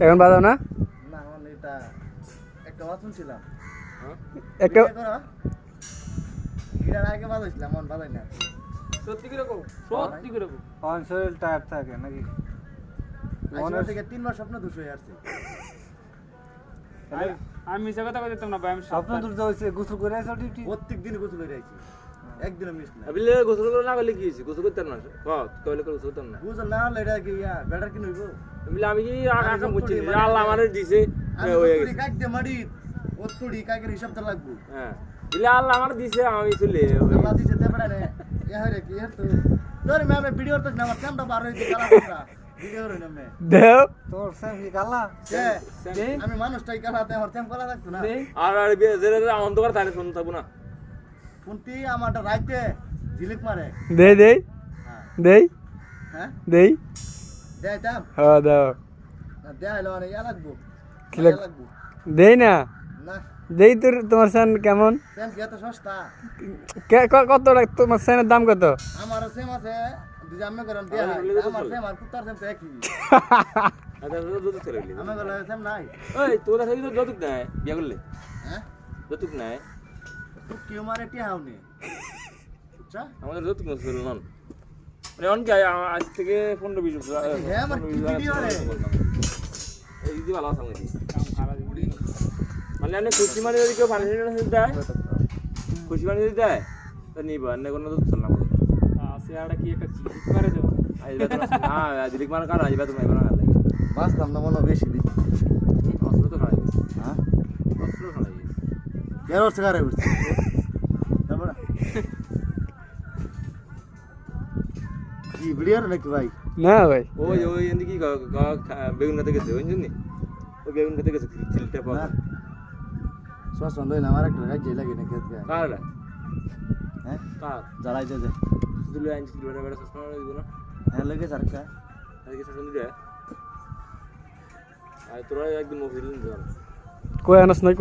এখন বাজাও না? না মানে এটা একটা বাথরুম ছিলাম একটা এটার আগে বাজাইছিলাম মন বাজাই না সত্যি করে কও সত্যি করে কও অন শরীর টায়ার থাকে নাকি মনে থেকে 3 বার স্বপ্ন দুষ হয়ে আসছে আমি মিছা কথা কইতাম না ভাই আমি স্বপ্ন দূর হইছে গোসল করে আইছো ডিউটি প্রত্যেক দিন গোসল করে আইছি একদিনও মিস না আবিলে গোসল করে না করলে কি হইছে গোসল করতে না কইলে গোসল করতাম না গোসল না হলে এটা কি বেটার কি নইবো আবিলে আমি কি আকাশ মুছি আল্লাহ আমারে দিছে হয়ে গেছে কাক দে মারি ওত্তুড়ি কাকের হিসাবটা লাগবো হ্যাঁ দিলে আল্লাহ আমারে দিছে আমি চলে আল্লাহ দিছে তে বেটা রে এ হরে কি এর তো তোর ম্যামে ভিডিও করতে না আমার ক্যামেরা বার হইছে কালা কালা ভিডিও রে নামে দেও তোর সেম কি কালা আমি মানুষটাই কালাতে আমার তেম কলা লাগতো না আর বেজেরে অন্ধকার থাকে শুন থাকবো না কোনটি আমারটা রাইতে ঝিলিক মারে দেই দেই হ্যাঁ দেই হ্যাঁ দেই দেইতাম হ্যাঁ দাও দেখাইলো মানে ইয়া লাগবো কি লাগবো? দেই না না দেই তোর তোমার সেন কেমন সেম কি এত সস্তা কত তোমার সেনের দাম কত? আমারও সেম আছে দুই জামে করেন দেয়া আমার সেম আর কুত্তার সেম তো একই আচ্ছা যত ছেড়ে দিলি আমি বলে সেম নাই ওই তোর কাছে তো যতটুক নাই বিয়া করলে হ্যাঁ যতটুক নাই তুই কি মারে টি হাওনি আচ্ছা আমাদের যতটুক নছিল নন মানে অন কি আজ থেকে 15-20 বছর হ্যাঁ আমার কি ভিডিও রে এই দি ভালো আছে আমাদের মানে আপনি খুশি মানে যদি কেউ ফাইন্যান্সিয়াল দেয় খুশি মানে যদি দেয় তা নিব আর না কোনো তো চল না আছে আড়া কি একটা চিজ করে দাও আইবা তো না দিলিক মানে কার আইবা তো মাইবা না লাগে বাঁচতাম না মনে বেশি দিন অস্ত্র তো খাই হ্যাঁ অস্ত্র খাই কেন সিগারে উঠছে তারপর কি ভিডিও নাকি ভাই না ভাই ওই ওই এন্দি কি বেগুন খেতে গেছে ওই জন্য ওই বেগুন খেতে গেছে চিলটা পাওয়া না সস বন্ধ না আমার একটা গাছ লাগে না খেতে কার হ্যাঁ কার জ্বালাই দে দিলে আইনছি বড় বড় সসমা দিব না হ্যাঁ লাগে সারকা আর কি সসমা দিলে আর তোরা একদম মোবাইল নিয়ে কই আনস নাই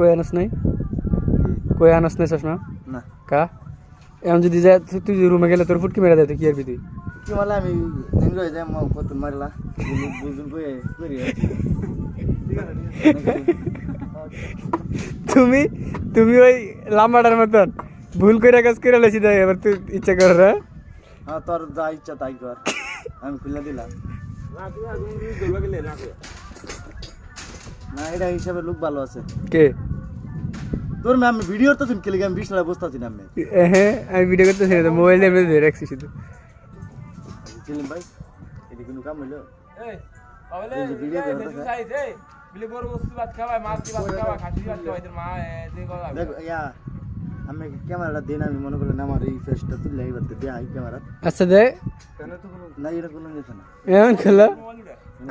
কই আনস নাই চশমা না কা এমন যদি যায় তুই রুমে গেলে তোর ফুটকি মেরে দেয় তুই কি আর তুই কি মালা আমি নেন রয়ে যাই কত মারলা বুঝুন কই করি তুমি তুমি ওই লাম্বাটার মতন ভুল করে কাজ করে লেছি দেয় এবার তুই ইচ্ছা কর রে হ্যাঁ তোর যা ইচ্ছা তাই কর আমি খুলে দিলাম না তুই আগুন দিয়ে দলবা গেলে না কই না এটা হিসাবে লোক ভালো আছে কে তোর ম্যাম ভিডিও তো তুমি খেলে আমি 20 টাকা বসতে আছি না আমি হ্যাঁ আমি ভিডিও করতেছি না মোবাইলে এমনি ধরে রাখছি শুধু চিলিম ভাই এটা কোনো কাম হলো এই তাহলে ভিডিও চাইছে বিলে বড় বস্তু ভাত খাওয়া মাছ ভাত খাওয়া খাসি ভাত খাওয়া এদের মা যে কথা দেখো ইয়া আমি ক্যামেরাটা দিন আমি মনে করলাম আমার এই ফেসটা তুললে এইবার তো দেয়া ক্যামেরা আচ্ছা দে না এটা কোনো কিছু না এমন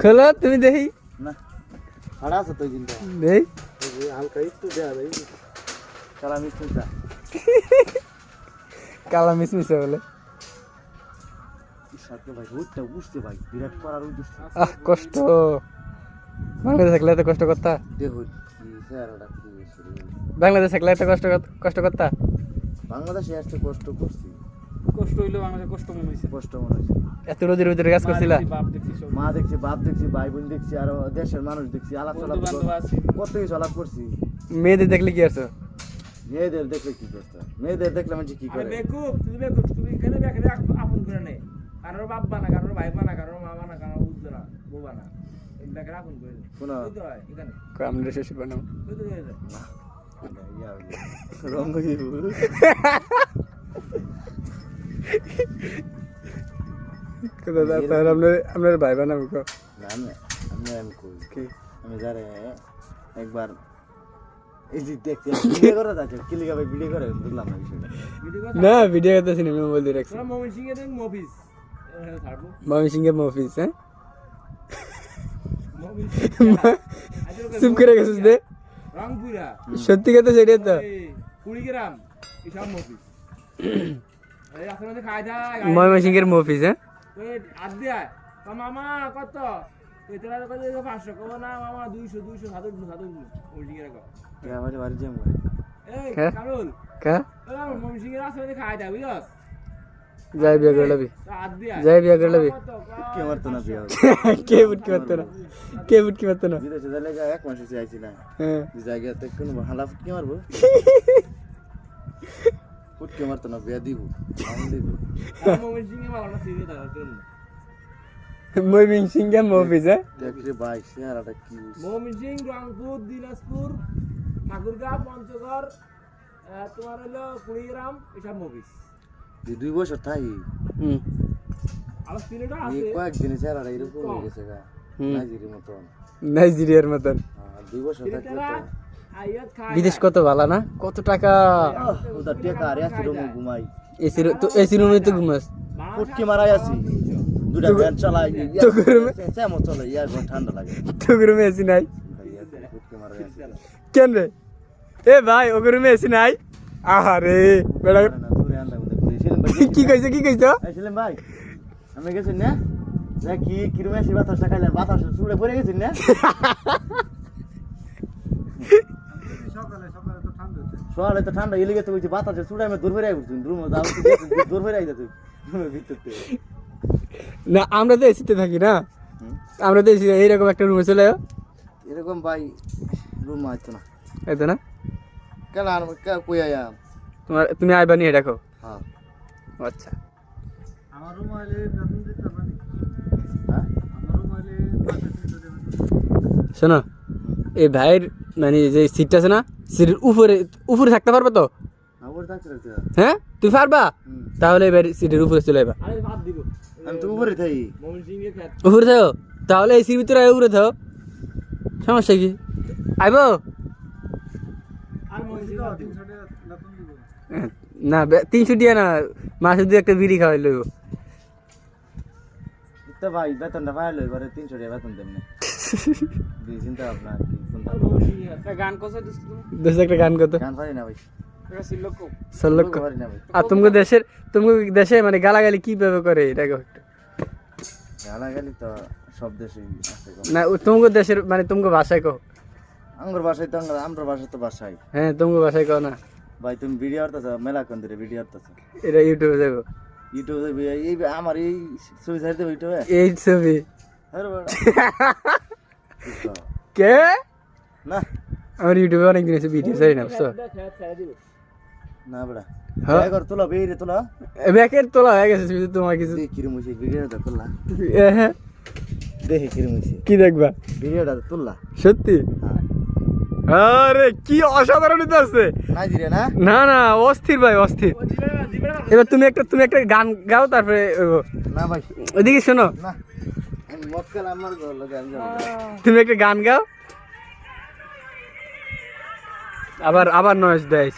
খোলো তুমি দেখি না হাড়া আছে তো কিন্তু দেই হালকা একটু দেয়া ভাই কালা মিষ্টিটা কালা মিশমিশে বলে সাথে ভাই রোদটা বুঝতে ভাই বিরাট করার উদ্দেশ্য কষ্ট বাংলাদেশ থাকলে এত কষ্ট করতা দেখুন কি স্যারটা কি শুরু বাংলাদেশ থাকলে এত কষ্ট করতা বাংলাদেশে আসতে কষ্ট করছি কষ্ট হইলো আমাদের কষ্ট মনে হইছে কষ্ট মনে হচ্ছে এত রোদের ভিতরে কাজ করছিলা বাপ দেখছি সব মা দেখছি বাপ দেখছি ভাই বোন দেখছি আর দেশের মানুষ দেখছি আলাপ বন্ধু চলাপ বান্ধব আছে কত কিছু আলাপ করছি মেয়েদের দেখলে কি আছো মেয়েদের দেখলে কি করতে মেয়েদের দেখলে মানে কি আরে করে বেকুব তুমি এখানে বেকে আপন করে নে কারোর বাপ বানা কারোর ভাই বানা কারোর মা বানা কারোর বুঝতে না বউ বানা এগুলা আপন করে নে শোনো এই তো হয় এখানে আমরা শ্বশুর বানাবো ওই তো হয়ে যায় রঙ আপনার ভাই বানাবো আমি কই কি আমি যারে একবার এই যে দেখতে ভিডিও করে যাচ্ছে কিলিকা ভাই ভিডিও করে বুঝলাম না বিষয়টা ভিডিও না ভিডিও করতেছি না মোবাইল দিয়ে রাখছি তোরা মমিন সিং এর মুভিস ছাড়বো মামি সিংহের মফিস হ্যাঁ মমিন চুপ করে গেছিস দে রংপুরা সত্যি কথা সেটাই তো কুড়িগ্রাম এসব মুভিস এই আপনাদের খাই যায় মামি সিংহের মফিস হ্যাঁ ওই আদ দেয় তো মামা কত তুই তোরা কত 500 কো না মামা 200 সাদর মমিন সিং এর কো আমার বাড়ি যাবো এই হ্যাঁ? কারুল কা মমিন সিং এর আসলে খাই যায় বুঝছস যাই বিয়ে করে লবি হাত দিয়া যাই বিয়ে করে লবি কে মারতো না বিয়া কে বুটকি মারতো না কে বুটকি মারতো না বিদেশে যাইলে এক মাস হচ্ছে আইছি না হ্যাঁ জায়গাতে কোনো হালা ফুটকে মারবো ফুটকে মারতো না বিয়া দিব আমি দিব মোমেন সিং এ মারনা সিনে দাও তুমি ময়মিন সিংহে মুভিজ দেখরে ভাই চেহারাটা কি মোমেন সিং রংপুর দিনাজপুর ঠাকুরগাঁও পঞ্চগড় তোমার হলো কুড়িগ্রাম এসব মুভিস যে 2 বছর থাই হুম আবার সিলেটও এই আছে কয়েকদিনে চেহারাটা এরকম হয়ে গেছে গা নাইজিরির মতন নাইজেরিয়ার মতন 2 বছর থাকলে সিলেটেরা আইয়াত খায় বিদেশ কত ভালো না কত টাকা তো ওটা টেকা আর আসি রুমে ঘুমাই এসি রুমে তো ঘুমাস ফুটকে মারাই আছি দুটা ফ্যান চালাই তো গরমে সেমো চলে ইয়ার ঠান্ডা লাগে তো রুমে এসি নাই ফুটকে মারাই আছি কেন রে এ ভাই ও রুমে এসি নাই আহারে বেড়া দূরে আনলাম দেখি ছিলেন ভাই কি কইছে ছিলেন ভাই আমি গেছি না দেখি কিরমে আসি বাতাসটা খাইলে বাতাস চুড়ে পড়ে গেছি না সকালে তো ঠান্ডা এলে গেছে বলছি বাতাসে চুড়ে আমি দূর ফেরে আইছি রুম যাও দূর ফেরে আইছি রুমের ভিতর থেকে না আমরা তো এসিতে থাকি না আমরা তো এসি এইরকম একটা রুমে চলে যাও এরকম ভাই রুম আইতো না এই তো না কেন আর কই আয়া তুমি আইবা নি দেখো হ্যাঁ আচ্ছা আমার রুম আইলে বেতন দিতে পারি হ্যাঁ আমার রুম আইলে শোনো এই ভাইয়ের মানে যে সিটটা আছে না সিটের উপরে উপরে থাকতে পারবে তো আবার থাকতে হ্যাঁ তুই পারবা তাহলে এবার সিটের উপরে চলে যাবা আরে ভাত দিব আমি তো উপরে থাই মোমেন সিং এর খেত উপরে থাকো তাহলে এই সিট ভিতরে উপরে থাকো সমস্যা কি আইব আর মোমেন সিং ভাত দিব বেতন দিব না 300 দিয়া না মাসে দুই একটা বিড়ি খাওয়াই লইব তো ভাই বেতনটা পাইলো এবারে 300 টাকা বেতন দেন না দুই চিন্তা ভাবনা কি কোনটা আর মোমেন সিং এর একটা গান কোথায় দিচ্ছ তুমি দশ একটা গান কত গান পারি না ভাই একটা সিল্লক সল্লক্ষ পারি না ভাই আর তুমি দেশে মানে গালাগালি কিভাবে করে এটা একটু গালাগালি তো সব দেশেই আছে গো। না তোমাকে দেশের মানে তোমাকে ভাষায় কো আঙ্গুর ভাষায় তো আমরা ভাষা তো ভাষাই হ্যাঁ তোমাকে ভাষায় কো না ভাই তুমি ভিডিও করতেছ মেলা কোন দিরে ভিডিও করতেছ এটা ইউটিউবে যাবো ইউটিউবে এই আমার এই ছবি ছাড়তে ইউটিউবে এই ছবি আরে বড় কে না আমার ইউটিউবে অনেক দিন এসে ভিডিও ছাড়ি না বুঝছো খেত ছেড়ে দিব না বড়া হ্যাঁ। কর তোলা বেরে তোলা ব্যাকের তোলা হয়ে গেছে শুধু তোমার কিছু দেখি কিরম হইছে ভিডিওটা তোলা হ্যাঁ দেখি কিরম হইছে কি দেখবা ভিডিওটা তোলা সত্যি হ্যাঁ আরে কি অসাধারণ হইতে আছে না জিরে না না না অস্থির ভাই অস্থির ও দিবে না দিবে না এবার তুমি একটা গান গাও তারপরে না ভাই ওইদিকে শোনো না আমি মক্কেল আমার ঘর লাগে আমি যাবো না। তুমি একটা গান গাও আবার নয়েজ দেয়